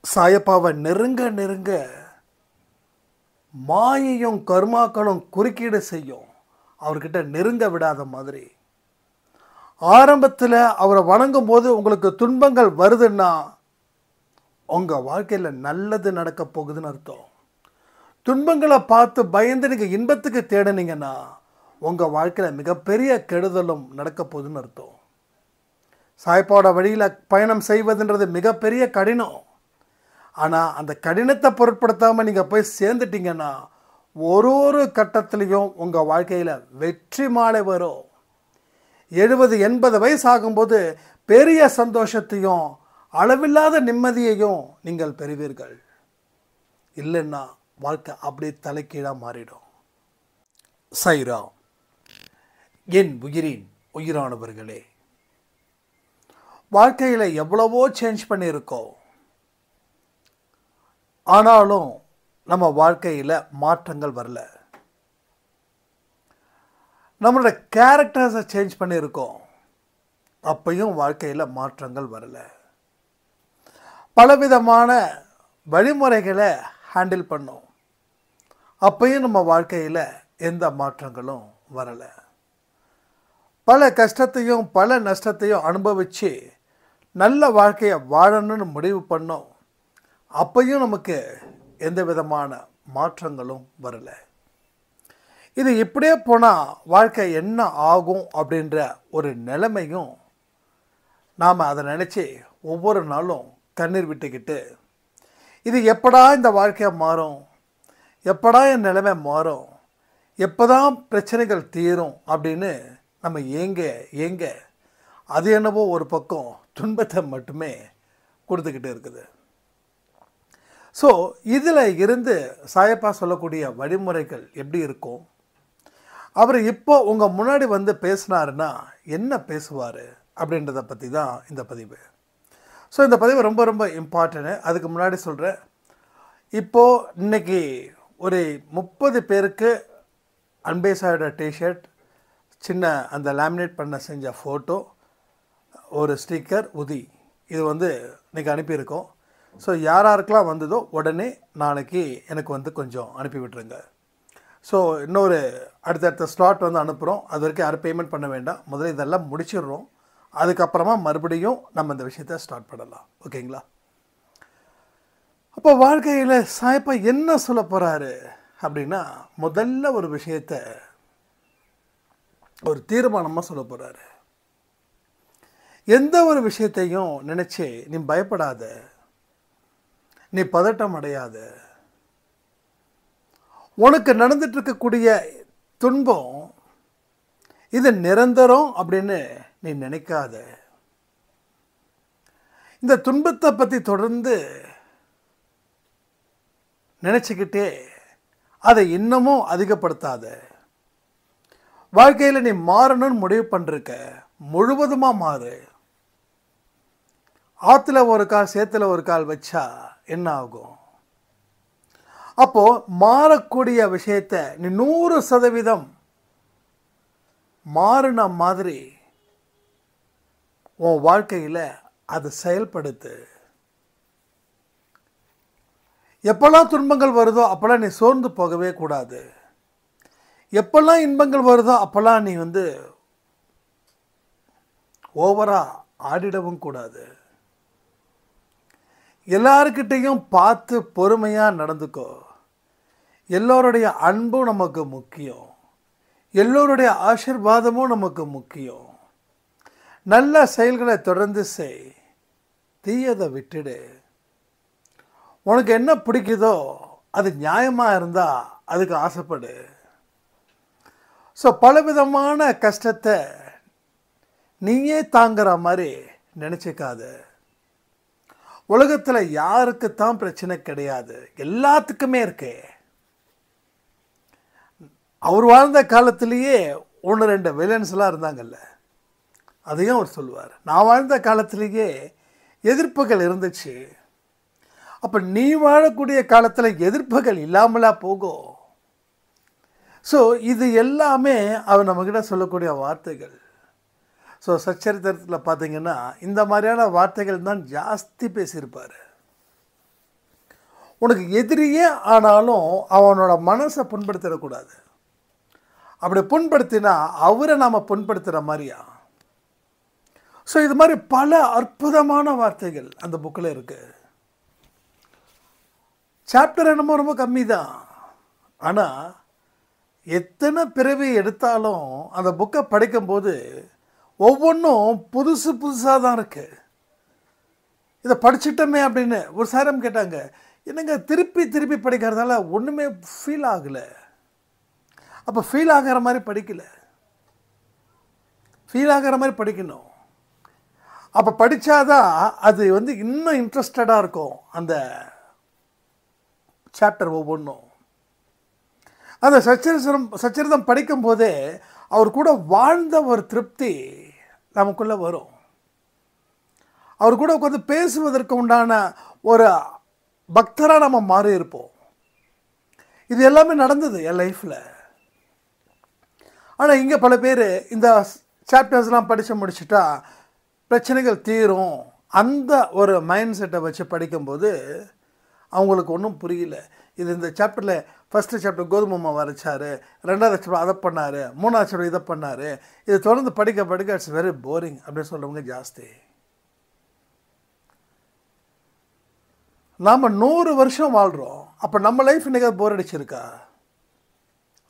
சாயப்பாவை நெருங்க நெருங்க மாயையும் கர்மாக்களும் குறுக்கீடு செய்யும். அவர்கிட்ட நெருங்க விடாத மாதிரி. ஆரம்பத்தில் அவரை வணங்கும் போது உங்களுக்கு துன்பங்கள் வருதுன்னா உங்கள் வாழ்க்கையில் நல்லது நடக்க போகுதுன்னு அர்த்தம். துன்பங்களை பார்த்து பயந்து நீங்கள் இன்பத்துக்கு தேடினீங்கன்னா உங்கள் வாழ்க்கையில் மிகப்பெரிய கெடுதலும் நடக்க போகுதுன்னு அர்த்தம். சாய்ப்பாவோட வழியில் பயணம் செய்வதுன்றது மிகப்பெரிய கடினம். ஆனால் அந்த கடினத்தை பொருட்படுத்தாமல் நீங்கள் போய் சேர்ந்துட்டீங்கன்னா ஒரு ஒரு கட்டத்துலேயும் உங்கள் வாழ்க்கையில் வெற்றி மாலை வரும். 70-80 வயசு ஆகும்போது பெரிய சந்தோஷத்தையும் அளவில்லாத நிம்மதியையும் நீங்கள் பெறுவீர்கள். இல்லைன்னா வாழ்க்கை அப்படியே தலைக்கீழாக மாறிடும். சைரா, என் உயிரின் உயிரானவர்களே, வாழ்க்கையில் எவ்வளவோ சேஞ்ச் பண்ணியிருக்கோம். ஆனாலும் நம்ம வாழ்க்கையில் மாற்றங்கள் வரல. நம்மளோட கேரக்டர்ஸை சேஞ்ச் பண்ணியிருக்கோம். அப்பையும் வாழ்க்கையில் மாற்றங்கள் வரல. பலவிதமான வழிமுறைகளை ஹேண்டில் பண்ணோம். அப்பையும் நம்ம வாழ்க்கையில் எந்த மாற்றங்களும் வரலை. பல கஷ்டத்தையும் பல நஷ்டத்தையும் அனுபவித்து நல்ல வாழ்க்கையை வாழணும்னு முடிவு பண்ணோம். அப்பையும் நமக்கு எந்த விதமான மாற்றங்களும் வரலை. இது இப்படியே போனால் வாழ்க்கை என்ன ஆகும் அப்படின்ற ஒரு நிலைமையும் நாம் அதை நினச்சி ஒவ்வொரு நாளும் கண்ணீர் விட்டுக்கிட்டு இது எப்படா இந்த வாழ்க்கையை மாறும், எப்படா என் நிலைமை மாறும், எப்போதான் பிரச்சனைகள் தீரும் அப்படின்னு நம்ம ஏங்க அது என்னவோ ஒரு பக்கம் துன்பத்தை மட்டுமே கொடுத்துக்கிட்டு இருக்குது. ஸோ இதில் இருந்து சாயப்பா சொல்லக்கூடிய வழிமுறைகள் எப்படி இருக்கும், அவர் இப்போ உங்கள் முன்னாடி வந்து பேசினாருன்னா என்ன பேசுவார் அப்படின்றத பற்றி தான் இந்த பதிவு. ஸோ இந்த பதிவு ரொம்ப ரொம்ப இம்பார்ட்டன்ட்டு. அதுக்கு முன்னாடி சொல்கிறேன், இப்போது இன்றைக்கி ஒரு 30 பேருக்கு அன்பே சாயோட டிஷர்ட், சின்ன அந்த லேமினேட் பண்ண செஞ்ச ஃபோட்டோ, ஒரு ஸ்டிக்கர், உதி, இது வந்து இன்றைக்கி அனுப்பியிருக்கோம். ஸோ யாருக்கெல்லாம் வந்ததோ உடனே நாளைக்கு எனக்கு வந்து கொஞ்சம் அனுப்பி விட்டுருங்க. ஸோ இன்னொரு அடுத்தடுத்த ஸ்லாட் வந்து அனுப்புகிறோம். அது வரைக்கும் யாரும் பேமெண்ட் பண்ண வேண்டாம். முதல்ல இதெல்லாம் முடிச்சிடுறோம். அதுக்கப்புறமா மறுபடியும் நம்ம இந்த விஷயத்தை ஸ்டார்ட் பண்ணலாம். ஓகேங்களா? அப்போ வாழ்க்கையில் சாயப்பா என்ன சொல்ல போகிறாரு அப்படின்னா, முதல்ல ஒரு விஷயத்தை ஒரு தீர்மானமாக சொல்ல போகிறாரு. எந்த ஒரு விஷயத்தையும் நினச்சி நீ பயப்படாத, நீ பதட்டம் அடையாத. உனக்கு நடந்துட்டு இருக்கக்கூடிய துன்பம் இது நிரந்தரம் அப்படின்னு நீ நினைக்காத. இந்த துன்பத்தை பற்றி தொடர்ந்து நினச்சிக்கிட்டே அதை இன்னமும் அதிகப்படுத்தாத. வாழ்க்கையில் நீ மாறணும்னு முடிவு பண்ணிருக்க, முழுவதுமாக மாறு. ஆற்றுல ஒரு கால் சேத்துல ஒரு கால் வச்சா என்ன ஆகும்? அப்போது மாறக்கூடிய விஷயத்தை நீ 100% மாறின மாதிரி உன் வாழ்க்கையில் அதை செயல்படுத்து. எப்பெல்லாம் துன்பங்கள் வருதோ அப்போல்லாம் நீ சோர்ந்து போகவே கூடாது. எப்பெல்லாம் இன்பங்கள் வருதோ அப்போல்லாம் நீ வந்து ஓவராக ஆடிடவும் கூடாது. எல்லாருக்கிட்டையும் பார்த்து பொறுமையாக நடந்துக்கோ. எல்லோருடைய அன்பும் நமக்கு முக்கியம். எல்லோருடைய ஆசீர்வாதமும் நமக்கு முக்கியம். நல்ல செயல்களை தொடர்ந்து செய், தீயதை விட்டுடு. உனக்கு என்ன பிடிக்குதோ அது நியாயமாக இருந்தால் அதுக்கு ஆசைப்படு. ஸோ பலவிதமான கஷ்டத்தை நீயே தாங்குற மாதிரி நினச்சிக்காத. உலகத்தில் யாருக்குத்தான் பிரச்சனை கிடையாது, எல்லாத்துக்குமே இருக்கு. அவர் வாழ்ந்த காலத்திலேயே 1-2 வில்லன்ஸ்லாம் இருந்தாங்கல்ல, அதையும் அவர் சொல்லுவார். நான் வாழ்ந்த காலத்திலேயே எதிர்ப்புகள் இருந்துச்சு. அப்போ நீ வாழக்கூடிய காலத்தில் எதிர்ப்புகள் இல்லாமலா போகும்? ஸோ இது எல்லாமே அவர் நம்மக்கிட்ட சொல்லக்கூடிய வார்த்தைகள். ஸோ சச்சரித்திரத்தில் பார்த்தீங்கன்னா இந்த மாதிரியான வார்த்தைகள் தான் ஜாஸ்தி பேசியிருப்பார். உனக்கு எதிரியே ஆனாலும் அவனோட மனசை புண்படுத்திடக்கூடாது. அப்படி புண்படுத்தினா அவரை நாம் புண்படுத்துகிற மாதிரியா? ஸோ இது மாதிரி பல அற்புதமான வார்த்தைகள் அந்த புக்கில் இருக்குது. சாப்டர் என்னமோ ரொம்ப கம்மி தான், ஆனால் எத்தனை பிறவி எடுத்தாலும் அந்த புக்கை படிக்கும்போது ஒவ்வொன்றும் புதுசு புதுசாக தான் இருக்குது. இதை படிச்சுட்டோமே அப்படின்னு ஒரு சாரம் கேட்டாங்க, என்னங்க திருப்பி திருப்பி படிக்கிறதால ஒன்றுமே ஃபீல் ஆகலை. அப்போ ஃபீல் ஆகிற மாதிரி படிக்கலை, ஃபீல் ஆகிற மாதிரி படிக்கணும். அப்போ படித்தாதான் அது இன்னும் இன்ட்ரெஸ்டடாக இருக்கும் அந்த சாப்டர் ஒவ்வொன்றும். அந்த சச்சரிதம் படிக்கும்போதே அவர் கூட வாழ்ந்த ஒரு திருப்தி நமக்குள்ளே வரும். அவர் கூட உட்காந்து பேசுவதற்கு உண்டான ஒரு பக்தராக நம்ம மாறி இருப்போம். இது எல்லாமே நடந்தது என் லைஃப்பில். ஆனால் இங்கே பல பேர் இந்த சாப்டர்ஸ்லாம் படித்து முடிச்சுட்டா பிரச்சனைகள் தீரும் அந்த ஒரு மைண்ட் செட்டை வச்சு படிக்கும்போது அவங்களுக்கு ஒன்றும் புரியல. இது இந்த சாப்டரில் ஃபஸ்ட்டு சாப்டர் கோதுமை வரைச்சார், ரெண்டாவது சாப்டர் அதை பண்ணார், மூணாவது சாப்டர் இதை பண்ணார், இது தொடர்ந்து படிக்க படிக்க இட்ஸ் வெரி போரிங் அப்படின்னு சொல்கிறவங்க ஜாஸ்தி. நாம் 100 வருஷம் வாழ்கிறோம், அப்போ நம்ம லைஃப் இன்றைக்கி போர் அடிச்சிருக்கா?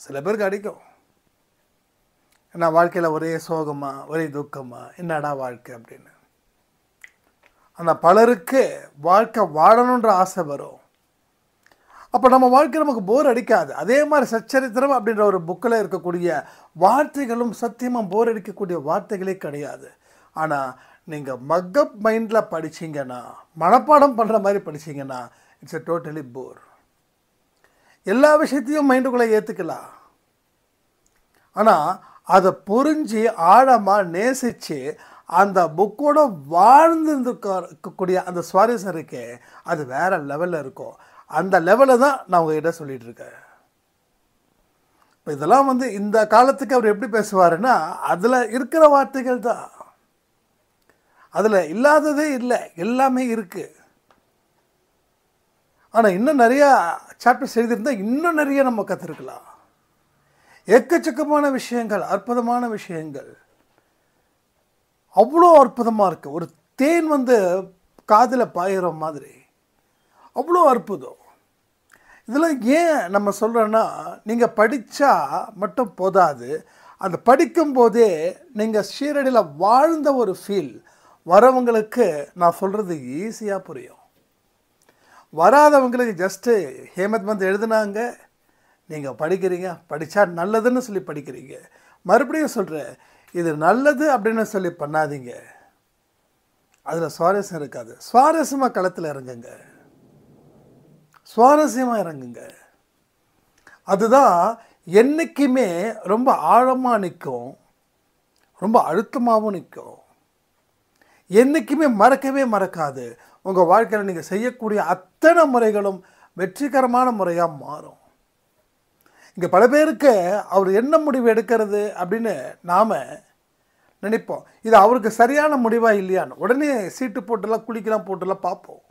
சில பேருக்கு அடிக்கும். ஏன்னா வாழ்க்கையில் ஒரே சோகமா ஒரே துக்கமா, என்னடா வாழ்க்கை அப்படின்னு. ஆனால் பலருக்கு வாழ்க்கை வாழணுன்ற ஆசை வரும். அப்போ நம்ம வாழ்க்கை நமக்கு போர் அடிக்காது. அதே மாதிரி சச்சரித்திரம் அப்படின்ற ஒரு புக்கில் இருக்கக்கூடிய வார்த்தைகளும் சத்தியமாக போர் அடிக்கக்கூடிய வார்த்தைகளே கிடையாது. ஆனால் நீங்கள் மக்கப் மைண்டில் படிச்சிங்கன்னா, மனப்பாடம் பண்ணுற மாதிரி படிச்சிங்கன்னா இட்ஸ் எ டோட்டலி போர். எல்லா விஷயத்தையும் மைண்டுக்குள்ளே ஏற்றுக்கலாம், ஆனால் அதை புரிஞ்சு ஆழமாக நேசித்து அந்த புக்கோட வாழ்ந்து இருக்கக்கூடிய அந்த சுவாரஸ்யம் இருக்கே, அது வேறு லெவலில் இருக்கும். அந்த லெவலில் தான் நான் உங்ககிட்ட சொல்லிகிட்ருக்கேன். இப்போ இதெல்லாம் இந்த காலத்துக்கு அவர் எப்படி பேசுவாருன்னா, அதில் இருக்கிற வார்த்தைகள் தான், அதில் இல்லாததே இல்லை, எல்லாமே இருக்குது. ஆனால் இன்னும் நிறையா சாப்டர்ஸ் எழுதியிருந்தால் இன்னும் நிறைய நம்ம கற்றுருக்கலாம். எக்கச்சக்கமான விஷயங்கள், அற்புதமான விஷயங்கள், அவ்வளோ அற்புதமாக இருக்குது. ஒரு தேன் காதில் பாயிற மாதிரி அவ்வளோ அற்புதம். இதெல்லாம் ஏன் நம்ம சொல்கிறோன்னா, நீங்கள் படித்தா மட்டும் போதாது, அந்த படிக்கும்போதே நீங்கள் ஷீரடியில் வாழ்ந்த ஒரு ஃபீல் வரவங்களுக்கு நான் சொல்கிறது ஈஸியாக புரியும். வராதவங்களுக்கு ஜஸ்ட்டு ஹேமந்த் எழுதுனாங்க, நீங்கள் படிக்கிறீங்க, படித்தா நல்லதுன்னு சொல்லி படிக்கிறீங்க. மறுபடியும் சொல்கிறேன், இது நல்லது அப்படின்னு சொல்லி பண்ணாதீங்க, அதில் சுவாரஸ்யம் இருக்காது. சுவாரஸ்யமாக களத்தில் இறங்குங்க, சுவாரஸ்யமாக இறங்குங்க. அதுதான் என்றைக்குமே ரொம்ப ஆழமாக நிற்கும், ரொம்ப அழுத்தமாகவும் நிற்கும். என்றைக்குமே மறக்கவே மறக்காது. உங்கள் வாழ்க்கையில் நீங்கள் செய்யக்கூடிய அத்தனை முறைகளும் வெற்றிகரமான முறையாக மாறும். இங்கே பல பேருக்கு அவர் என்ன முடிவு எடுக்கிறது அப்படின்னு நாம் நினைப்போம். இது அவருக்கு சரியான முடிவாக இல்லையான்னு உடனே சீட்டு போட்டுலாம் குளிக்கலாம் போட்டுலாம் பார்ப்போம்.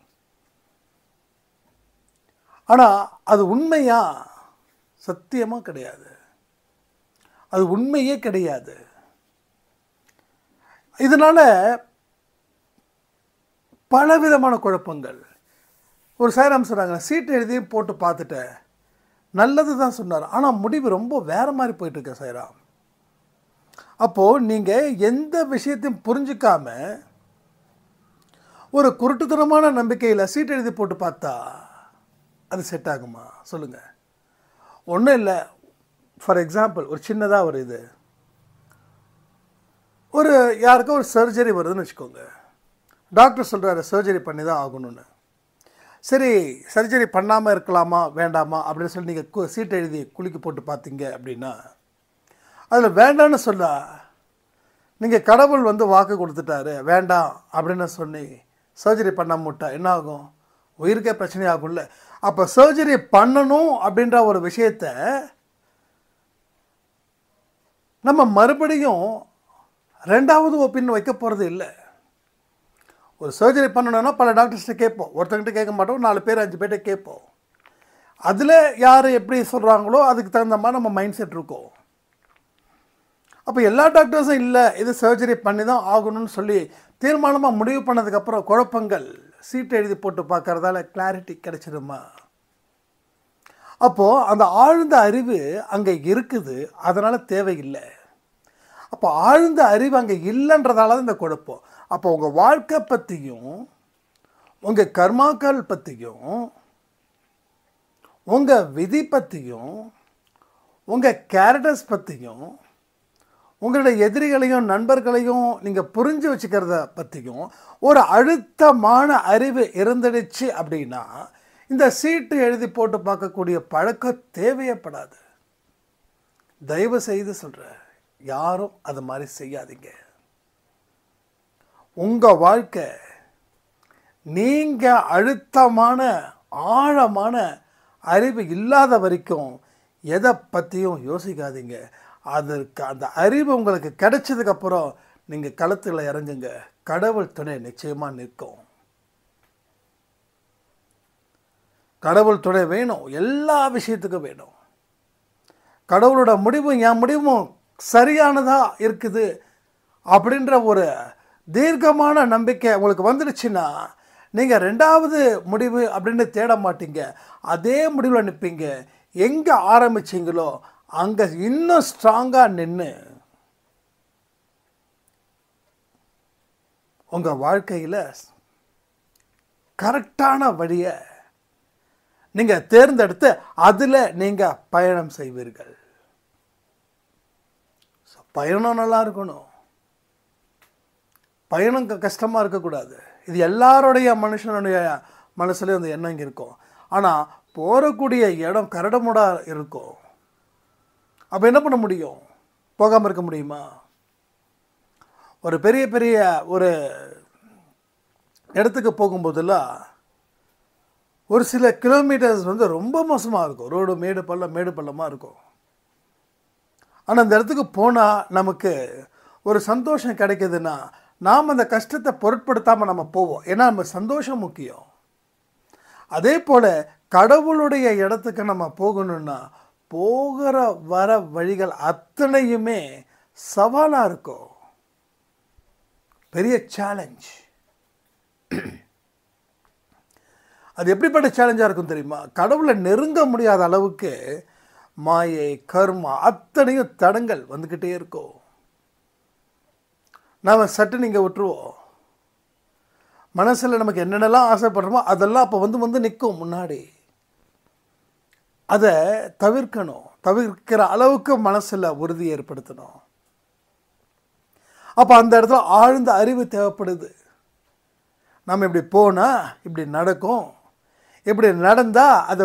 ஆனால் அது உண்மையா? சத்தியமாக கிடையாது, அது உண்மையே கிடையாது. இதனால் பலவிதமான குழப்பங்கள். ஒரு சாரம் சொன்னாங்க, சீட்டு எழுதியும் போட்டு பார்த்துட்டேன், நல்லது தான் சொன்னார், ஆனால் முடிவு ரொம்ப வேறு மாதிரி போயிட்டுருக்க சாய்ராம். அப்போது நீங்கள் எந்த விஷயத்தையும் புரிஞ்சிக்காம ஒரு குருட்டுத்தனமான நம்பிக்கையில் சீட்டு எழுதி போட்டு பார்த்தா அது செட் ஆகுமா சொல்லுங்கள்? ஒன்றும் இல்லை. ஃபார் எக்ஸாம்பிள் ஒரு சின்னதாக ஒரு யாருக்கோ ஒரு சர்ஜரி வருதுன்னு வச்சுக்கோங்க. டாக்டர் சொல்கிறாரு சர்ஜரி பண்ணி தான் ஆகணும்னு. சரி, சர்ஜரி பண்ணாமல் இருக்கலாமா வேண்டாமா அப்படின்னு சொல்லி நீங்கள் சீட்டை எழுதி குளிக்க போட்டு பார்த்தீங்க அப்படின்னா, அதில் வேண்டான்னு சொல்ல நீங்கள் கடவுள் வாக்கு கொடுத்துட்டாரு வேண்டாம் அப்படின்னு சொல்லி சர்ஜரி பண்ணாம விட்டா என்ன ஆகும்? உயிருக்கே பிரச்சனை ஆகும்ல. அப்போ சர்ஜரி பண்ணணும் அப்படின்ற ஒரு விஷயத்தை நம்ம மறுபடியும் ரெண்டாவது ஒப்பீனியன் வைக்க போகிறது இல்லை. ஒரு சர்ஜரி பண்ணணும்னா பல டாக்டர்ஸ்கிட்ட கேட்போம், ஒருத்தங்கிட்ட கேட்க மாட்டோம், 4 பேர் 5 பேர்கிட்ட கேட்போம். அதில் யார் எப்படி சொல்கிறாங்களோ அதுக்கு தகுந்த மாதிரி நம்ம மைண்ட் செட் இருக்கும். அப்போ எல்லா டாக்டர்ஸும் இல்லை இது சர்ஜரி பண்ணி தான் ஆகணும்னு சொல்லி தீர்மானமாக முடிவு பண்ணதுக்கப்புறம் குழப்பங்கள் சீட்டை எழுதி போட்டு பார்க்கறதால கிளாரிட்டி கிடைச்சிடுமா? அப்போது அந்த ஆழ்ந்த அறிவு அங்கே இருக்குது, அதனால் தேவையில்லை. அப்போ ஆழ்ந்த அறிவு அங்கே இல்லைன்றதால தான் இந்த குழப்பம். அப்போ உங்கள் வாழ்க்கை பற்றியும் உங்கள் கர்மாக்கள் பற்றியும் உங்கள் விதி பற்றியும் உங்கள் கேரக்டர்ஸ் பற்றியும் உங்களுடைய எதிரிகளையும் நண்பர்களையும் நீங்கள் புரிஞ்சு வச்சுக்கிறத பற்றியும் ஒரு அழுத்தமான அறிவு இருந்துடுச்சு அப்படின்னா இந்த சீட்டு எழுதி போட்டு பார்க்கக்கூடிய பழக்கம் தேவையப்படாது. தயவு செய்து சொல்கிறேன், யாரும் அது மாதிரி செய்யாதீங்க. உங்கள் வாழ்க்கை நீங்கள் அழுத்தமான ஆழமான அறிவு இல்லாத வரைக்கும் எதை பற்றியும் யோசிக்காதீங்க. அதற்கு அந்த அறிவு உங்களுக்கு கிடைச்சதுக்கப்புறம் நீங்கள் களத்தில் இறங்குங்க. கடவுள் துணை நிச்சயமாக நிற்கும். கடவுள் துணை வேணும், எல்லா விஷயத்துக்கும் வேணும். கடவுளோட முடிவும் என் முடிவும் சரியானதாக இருக்குது அப்படின்ற ஒரு தீர்க்கமான நம்பிக்கை உங்களுக்கு வந்துடுச்சுன்னா நீங்கள் ரெண்டாவது முடிவு அப்படின்னு தேட மாட்டீங்க. அதே முடிவில் நிற்பீங்க. எங்கே ஆரம்பிச்சிங்களோ அங்கே இன்னும் ஸ்ட்ராங்காக நின்று உங்கள் வாழ்க்கையில் கரெக்டான வழியை நீங்கள் தேர்ந்தெடுத்து அதில் நீங்கள் பயணம் செய்வீர்கள். பயணம் நல்லா இருக்கணும், பயணம் கஷ்டமாக இருக்கக்கூடாது. இது எல்லாருடைய மனுஷனுடைய மனசுலேயும் அந்த எண்ணம் இங்கே இருக்கும். ஆனால் போகக்கூடிய இடம் கரடுமுடாக இருக்கும். அப்போ என்ன பண்ண முடியும்? போகாமல் இருக்க முடியுமா? ஒரு பெரிய பெரிய ஒரு இடத்துக்கு போகும்போதெல்லாம் ஒரு சில கிலோமீட்டர்ஸ் ரொம்ப மோசமாக இருக்கும். ரோடு மேடு பள்ளமாக இருக்கும். ஆனால் அந்த இடத்துக்கு போனால் நமக்கு ஒரு சந்தோஷம் கிடைக்குதுன்னா நாம் அந்த கஷ்டத்தை பொருட்படுத்தாமல் நம்ம போவோம். ஏன்னா நம்ம சந்தோஷம் முக்கியம். அதே போல் கடவுளுடைய இடத்துக்கு நம்ம போகணுன்னா போகிற வர வழிகள் அத்தனையுமே சவாலாக இருக்கும். பெரிய சேலஞ்ச். அது எப்படிப்பட்ட சேலஞ்சாக இருக்கும் தெரியுமா? கடவுளை நெருங்க முடியாத அளவுக்கு மாயை கர்மா அத்தனையும் தடங்கள் வந்துக்கிட்டே இருக்கும். நாம் சட்டு நீங்கள் விட்டுருவோம். மனசில் நமக்கு என்னென்னலாம் ஆசைப்படுறோமோ அதெல்லாம் அப்போ வந்து நிற்கும் முன்னாடி. அதை தவிர்க்கணும். தவிர்க்கிற அளவுக்கு மனசில் உறுதி ஏற்படுத்தணும். அப்போ அந்த இடத்துல ஆழ்ந்த அறிவு தேவைப்படுது. நம்ம இப்படி போனால் இப்படி நடக்கும், இப்படி நடந்தால் அதை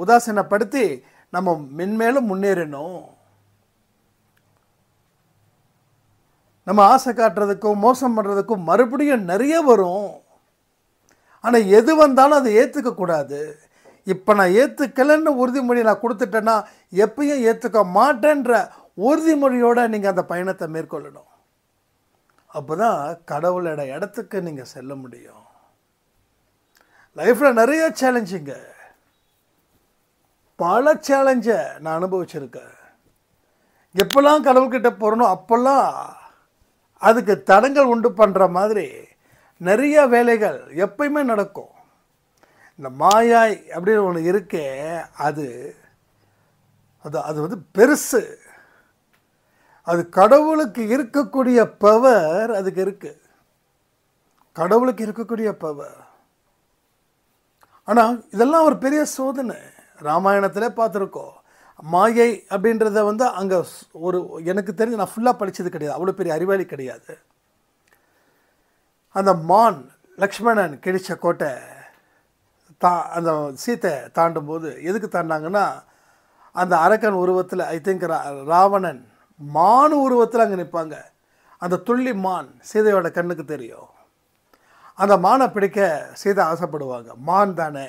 உதாசீனப்படுத்தி நம்ம மென்மேலும் முன்னேறணும். நம்ம ஆசை காட்டுறதுக்கும் மோசம் பண்ணுறதுக்கும் மறுபடியும் நிறைய வரும். ஆனால் எது வந்தாலும் அதை ஏற்றுக்கக்கூடாது. இப்போ நான் ஏற்றுக்கலைன்னு உறுதிமொழி நான் கொடுத்துட்டேன்னா எப்பயும் ஏற்றுக்க மாட்டேன்ற உறுதிமொழியோடு நீங்கள் அந்த பயணத்தை மேற்கொள்ளணும். அப்போ தான் கடவுளோட இடத்துக்கு நீங்கள் செல்ல முடியும். லைஃப்பில் நிறைய சேலஞ்சுங்க, பல சேலஞ்சை நான் அனுபவிச்சிருக்கேன். எப்போல்லாம் கடவுள்கிட்ட போகிறனோ அப்போல்லாம் அதுக்கு தடங்கள் உண்டு பண்ணுற மாதிரி நிறைய வேலைகள் எப்பயுமே நடக்கும். இந்த மாயாய் அப்படின்னு ஒன்று இருக்கே, அது பெருசு. அது கடவுளுக்கு இருக்கக்கூடிய பவர் அதுக்கு இருக்கு. கடவுளுக்கு இருக்கக்கூடிய பவர். ஆனால் இதெல்லாம் ஒரு பெரிய சோதனை. ராமாயணத்தில் பார்த்துருக்கோம். மாயை அப்படின்றத அங்கே ஒரு எனக்கு தெரிஞ்சு நான் ஃபுல்லாக படித்தது கிடையாது, அவ்வளோ பெரிய அறிவாளி கிடையாது. அந்த மான் லக்ஷ்மணன் கிழிச்ச கோட்டை அந்த சீத்தை தாண்டும் போது எதுக்கு தாண்டாங்கன்னா அந்த அரக்கன் உருவத்தில் ஐ திங்க் ராவணன் மான் உருவத்தில் அங்கே நிற்பாங்க. அந்த துள்ளி மான் சீதையோட கண்ணுக்கு தெரியும். அந்த மானை பிடிக்க சீதை ஆசைப்படுவாங்க. மான் தானே,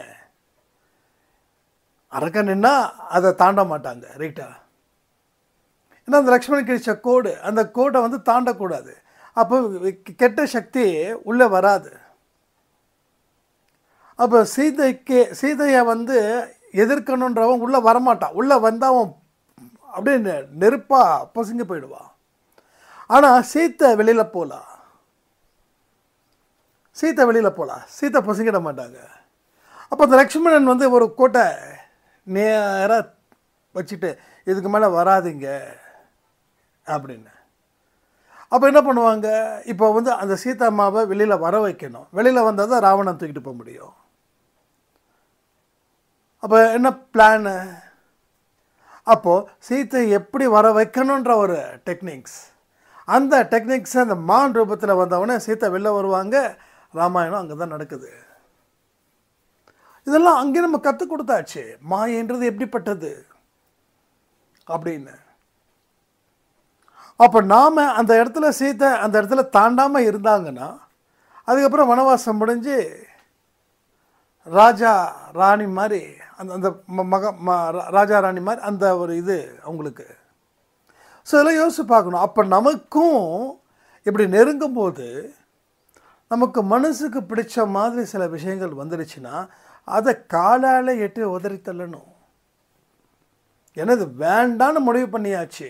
அரக்கன்னா அதை தாண்ட மாட்டாங்க, ரைட்டா? ஏன்னா அந்த லக்ஷ்மணன் கிழிச்ச கோடு, அந்த கோடை தாண்டக்கூடாது. அப்போ கெட்ட சக்தி உள்ளே வராது. அப்போ சீதையை எதிர்க்கணுன்றவன் உள்ளே வரமாட்டான். உள்ளே வந்தால் அவன் அப்படியே நெருப்பாக பொசுங்கி போயிடுவான். ஆனால் சீத்தை வெளியில் போகலாம், சீத்தை பொசுங்கிட மாட்டாங்க. அப்போ அந்த லக்ஷ்மணன் வந்து ஒரு கோட்டை நேராக வச்சுட்டு இதுக்கு மேலே வராதிங்க அப்படின்னு. அப்போ என்ன பண்ணுவாங்க, இப்போ வந்து அந்த சீதாம்மாவை வெளியில் வர வைக்கணும். வெளியில் வந்தால் தான் ராவணன் தூக்கிட்டு போக முடியும். அப்போ என்ன பிளானு? அப்போது சீத்தை எப்படி வர வைக்கணுன்ற ஒரு டெக்னிக்ஸ், அந்த டெக்னிக்ஸை அந்த மான் ரூபத்தில் வந்தவொடனே சீத்தை வெளில வருவாங்க. ராமாயணம் அங்கே தான் நடக்குது. இதெல்லாம் அங்கே நம்ம கற்றுக் கொடுத்தாச்சு, மாயன்றது எப்படிப்பட்டது அப்படின்னு. அப்போ நாம் அந்த இடத்துல சீத்தை அந்த இடத்துல தாண்டாமல் இருந்தாங்கன்னா, அதுக்கப்புறம் வனவாசம் முடிஞ்சு ராஜா ராணி மாதிரி அந்த அந்த ராஜா ராணி மாதிரி அந்த ஒரு இது அவங்களுக்கு. ஸோ இதெல்லாம் யோசிச்சு பார்க்கணும். அப்போ நமக்கும் இப்படி நெருங்கும்போது நமக்கு மனசுக்கு பிடிச்ச மாதிரி சில விஷயங்கள் வந்துடுச்சுன்னா அதை காலால் எட்டி உதறி தள்ளணும். எனது வேண்டான்னு முடிவு பண்ணியாச்சு.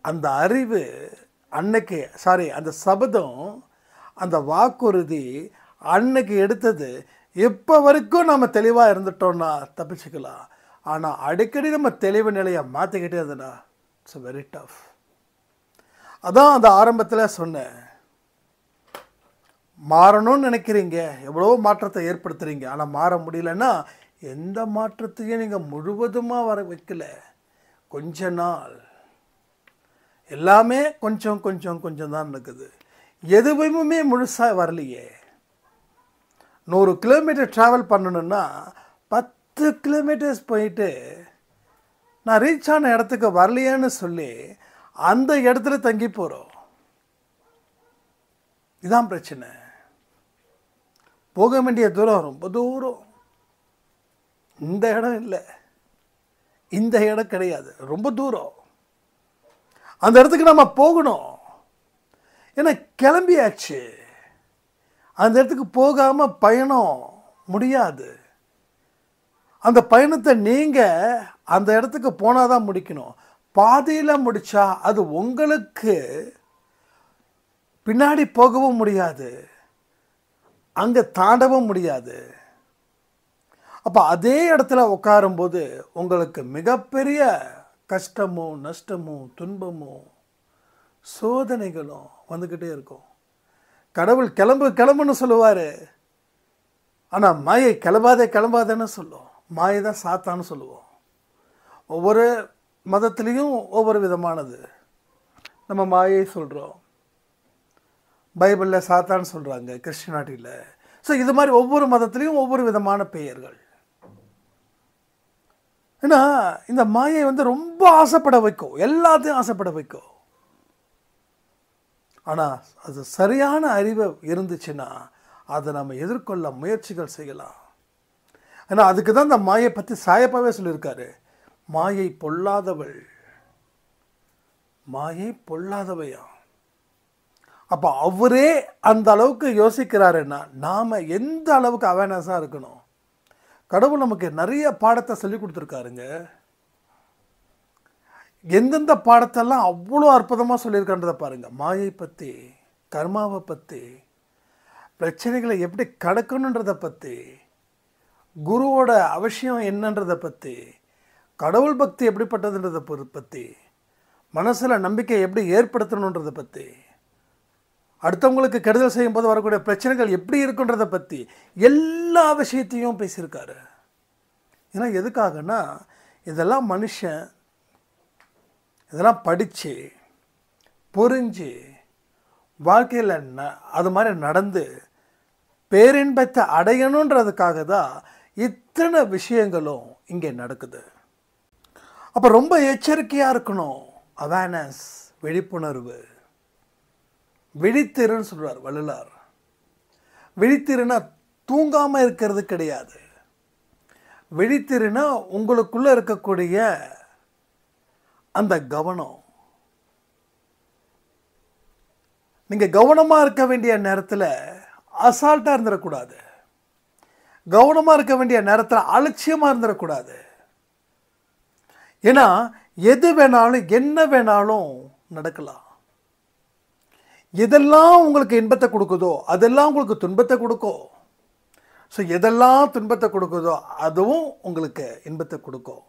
அந்த அறிவு அன்னைக்கு அந்த சபதம், அந்த வாக்குறுதி அன்னைக்கு எடுத்தது இப்போ வரைக்கும் நம்ம தெளிவாக இருந்துட்டோம்னா தப்பிச்சுக்கலாம். ஆனால் அடிக்கடி நம்ம தெளிவு நிலையை மாற்றிக்கிட்டே இருந்தோன்னா இட்ஸ் வெரி டஃப். அதான் அந்த ஆரம்பத்தில் சொன்னேன், மாறணும்னு நினைக்கிறீங்க, எவ்வளோ மாற்றத்தை ஏற்படுத்துகிறீங்க, ஆனால் மாற முடியலன்னா எந்த மாற்றத்தையும் நீங்கள் முழுவதுமாக வர வைக்கல. கொஞ்ச நாள் எல்லாமே கொஞ்சம் கொஞ்சம் கொஞ்சம் தான் நடக்குது. எதுவுமே முழுசாக வரலையே. 100 கிலோமீட்டர் ட்ராவல் பண்ணணுன்னா 10 கிலோமீட்டர்ஸ் போயிட்டு நான் ரீச் ஆன இடத்துக்கு வரலையேன்னு சொல்லி அந்த இடத்துல தங்கி போகிறோம். இதான் பிரச்சனை. போக வேண்டிய தூரம் ரொம்ப தூரம். இந்த இடம் இல்லை, இந்த இடம் கிடையாது, ரொம்ப தூரம். அந்த இடத்துக்கு நம்ம போகணும். ஏன்னா கிளம்பியாச்சு. அந்த இடத்துக்கு போகாமல் பயணம் முடியாது. அந்த பயணத்தை நீங்கள் அந்த இடத்துக்கு போனால் தான் முடிக்கணும். பாதியில் முடித்தா அது உங்களுக்கு பின்னாடி போகவும் முடியாது, அங்கே தாண்டவும் முடியாது. அப்போ அதே இடத்துல உட்காரும்போது உங்களுக்கு மிகப்பெரிய கஷ்டமும் நஷ்டமும் துன்பமும் சோதனைகளும் வந்துக்கிட்டே இருக்கும். கடவுள் கிளம்புன்னு சொல்லுவார், ஆனால் மாயை கிளம்பாதேன்னு சொல்லும். மாயை தான் சாத்தான்னு சொல்லுவோம். ஒவ்வொரு மதத்துலேயும் ஒவ்வொரு விதமானது. நம்ம மாயை சொல்கிறோம், பைபிளில் சாத்தான்னு சொல்கிறாங்க, கிறிஸ்டியானிட்டியில். ஸோ இது மாதிரி ஒவ்வொரு மதத்துலேயும் ஒவ்வொரு விதமான பெயர்கள். ஏன்னா இந்த மாயை வந்து ரொம்ப ஆசைப்பட வைக்கும், எல்லாத்தையும் ஆசைப்பட வைக்கும். ஆனால் அது சரியான அறிவு இருந்துச்சுன்னா அதை நம்ம எதிர்கொள்ள முயற்சிகள் செய்யலாம். ஏன்னா அதுக்கு தான் இந்த மாயை பற்றி சாயப்பாவே சொல்லியிருக்காரு, மாயை பொல்லாதவள், மாயை பொல்லாதவையா. அப்போ அவரே அந்த அளவுக்கு யோசிக்கிறாருன்னா நாம் எந்த அளவுக்கு அவேர்னஸாக இருக்கணும். கடவுள் நமக்கு நிறைய பாடத்தை சொல்லி கொடுத்துருக்காருங்க. எந்தெந்த பாடத்தெல்லாம் அவ்வளோ அற்புதமாக சொல்லியிருக்கான்றதை பாருங்கள். மாயை பற்றி, கர்மாவை பற்றி, பிரச்சனைகளை எப்படி கடக்கணுன்றதை பற்றி, குருவோட அவசியம் என்னன்றதை பற்றி, கடவுள் பக்தி எப்படிப்பட்டதுன்றதை பற்றி, மனசில் நம்பிக்கை எப்படி ஏற்படுத்தணுன்றதை பற்றி, அடுத்தவங்களுக்கு கெடுதல் செய்யும் போது வரக்கூடிய பிரச்சனைகள் எப்படி இருக்குன்றதை பற்றி எல்லா விஷயத்தையும் பேசியிருக்காரு. ஏன்னா எதுக்காகனா இதெல்லாம் மனுஷன் இதெல்லாம் படித்து புரிஞ்சு வாழ்க்கையில் அது மாதிரி நடந்து பேரின்பத்தை அடையணுன்றதுக்காக தான் இத்தனை விஷயங்களும் இங்கே நடக்குது. அப்போ ரொம்ப எச்சரிக்கையாக இருக்கணும். அவேர்னஸ், விழிப்புணர்வு. விழித்திருன்னு சொல்கிறார் வள்ளலார். விழித்திருன்னா தூங்காமல் இருக்கிறது கிடையாது. விழித்திருன்னா உங்களுக்குள்ளே இருக்கக்கூடிய அந்த கவனம். நீங்கள் கவனமாக இருக்க வேண்டிய நேரத்தில் அசால்ட்டாக இருந்துடக்கூடாது. கவனமாக இருக்க வேண்டிய நேரத்தில் அலட்சியமாக இருந்துடக்கூடாது. ஏன்னா எது வேணாலும் என்ன வேணாலும் நடக்கலாம். எதெல்லாம் உங்களுக்கு இன்பத்தை கொடுக்குதோ அதெல்லாம் உங்களுக்கு துன்பத்தை கொடுக்கும். ஸோ எதெல்லாம் துன்பத்தை கொடுக்குதோ அதுவும் உங்களுக்கு இன்பத்தை கொடுக்கும்.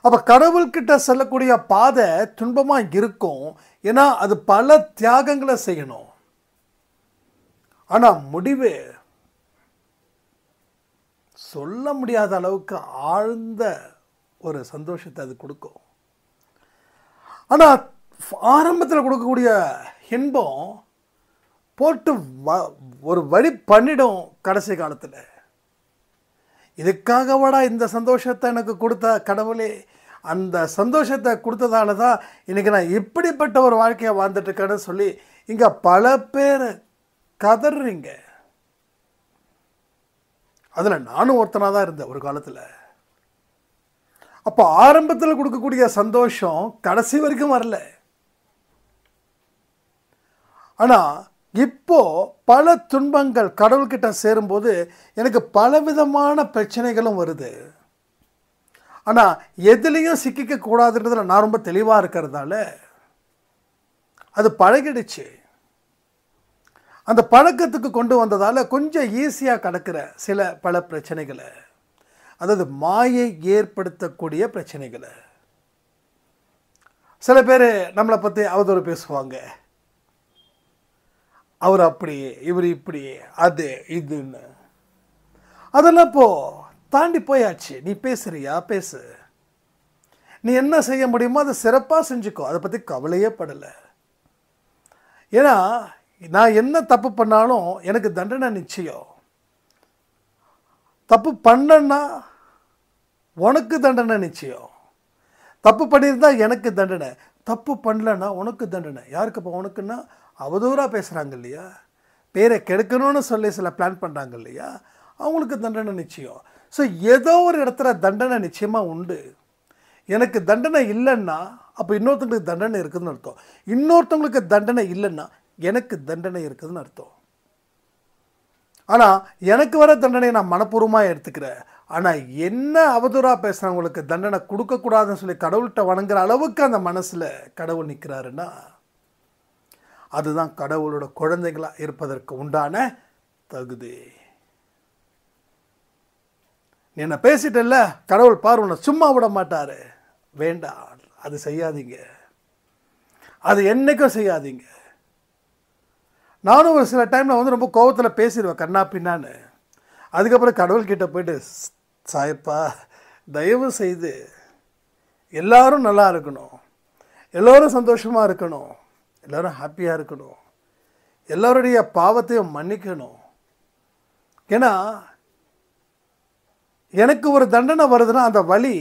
அப்போ கடவுள்கிட்ட செல்லக்கூடிய பாதை துன்பமாக இருக்கும். ஏன்னா அது பல தியாகங்களை செய்யணும். ஆனால் முடிவு சொல்ல முடியாத அளவுக்கு ஆழ்ந்த ஒரு சந்தோஷத்தை அது கொடுக்கும். ஆனால் ஆரம்பத்தில் கொடுக்கக்கூடிய இன்பம் போட்டு ஒரு வழி பண்ணிடும் கடைசி காலத்தில். இதுக்காகவாடா இந்த சந்தோஷத்தை எனக்கு கொடுத்த கடவுளே, அந்த சந்தோஷத்தை கொடுத்ததால தான் இன்றைக்கி நான் இப்படிப்பட்ட ஒரு வாழ்க்கையை வாழ்ந்துட்டுருக்கேன்னு சொல்லி இங்கே பல பேர் கதறீங்க. அதில் நானும் ஒருத்தனாக தான் இருந்தேன் ஒரு காலத்தில். அப்போ ஆரம்பத்தில் கொடுக்கக்கூடிய சந்தோஷம் கடைசி வரைக்கும் வரல. ஆனால் இப்போ பல துன்பங்கள் கடவுள்கிட்ட சேரும்போது எனக்கு பலவிதமான பிரச்சனைகளும் வருது. ஆனால் எதுலேயும் சிக்கிக்க கூடாதுன்றதுல நான் ரொம்ப தெளிவாக இருக்கிறதால அது பழகிடுச்சு. அந்த பழக்கத்துக்கு கொண்டு வந்ததால் கொஞ்சம் ஈஸியாக கடக்கிற பல பிரச்சனைகளை, அதாவது மாயை ஏற்படுத்தக்கூடிய பிரச்சனைகளை. சில பேர் நம்மளை பற்றி அவதூறு பேசுவாங்க. அவர் அப்படி, இவர் இப்படி, அது இதுன்னு. அதெல்லாம் இப்போது தாண்டி போயாச்சு. நீ பேசுறியா பேசு, நீ என்ன செய்ய முடியுமோ அதை சிறப்பாக செஞ்சுக்கோ, அதை பற்றி கவலையே படலை. ஏன்னா நான் என்ன தப்பு பண்ணாலும் எனக்கு தண்டனை நிச்சயம். தப்பு பண்ணனா உனக்கு தண்டனை நிச்சயம். தப்பு பண்ணியிருந்தா எனக்கு தண்டனை, தப்பு பண்ணலன்னா உனக்கு தண்டனை. யாருக்கு அப்போ உனக்குன்னா அவதூறாக பேசுகிறாங்க இல்லையா, பேரை கெடுக்கணும்னு சொல்லி சில பிளான் பண்ணுறாங்க இல்லையா, அவங்களுக்கு தண்டனை நிச்சயம். ஸோ ஏதோ ஒரு இடத்துல தண்டனை நிச்சயமாக உண்டு. எனக்கு தண்டனை இல்லைன்னா அப்போ இன்னொருத்தங்களுக்கு தண்டனை இருக்குதுன்னு அர்த்தம். இன்னொருத்தவங்களுக்கு தண்டனை இல்லைன்னா எனக்கு தண்டனை இருக்குதுன்னு அர்த்தம். ஆனால் எனக்கு வர தண்டனையை நான் மனப்பூர்வமாக எடுத்துக்கிறேன். ஆனால் என்ன அவதூறாக பேசுகிறவங்களுக்கு தண்டனை கொடுக்கக்கூடாதுன்னு சொல்லி கடவுள்கிட்ட வணங்குற அளவுக்கு அந்த மனசில் கடவுள் நிற்கிறாருன்னா அதுதான் கடவுளோட குழந்தைகளாக இருப்பதற்கு உண்டான தகுதி. நீ என்ன பேசிட்டல்ல, கடவுள் பார் உன்னை சும்மா விட மாட்டார். வேண்டாம், அது செய்யாதீங்க, அது என்னைக்கும் செய்யாதீங்க. நானும் ஒரு சில டைமில் வந்து ரொம்ப கோபத்தில் பேசிடுவேன் கண்ணா பின்னான்னு. அதுக்கப்புறம் கடவுள்கிட்ட போயிட்டு, சாயப்பா தயவு செய்து எல்லாரும் நல்லா இருக்கணும், எல்லோரும் சந்தோஷமாக இருக்கணும், எல்லோரும் ஹாப்பியாக இருக்கணும், எல்லோருடைய பாவத்தையும் மன்னிக்கணும். ஏன்னா எனக்கு ஒரு தண்டனை வருதுன்னா அந்த வலி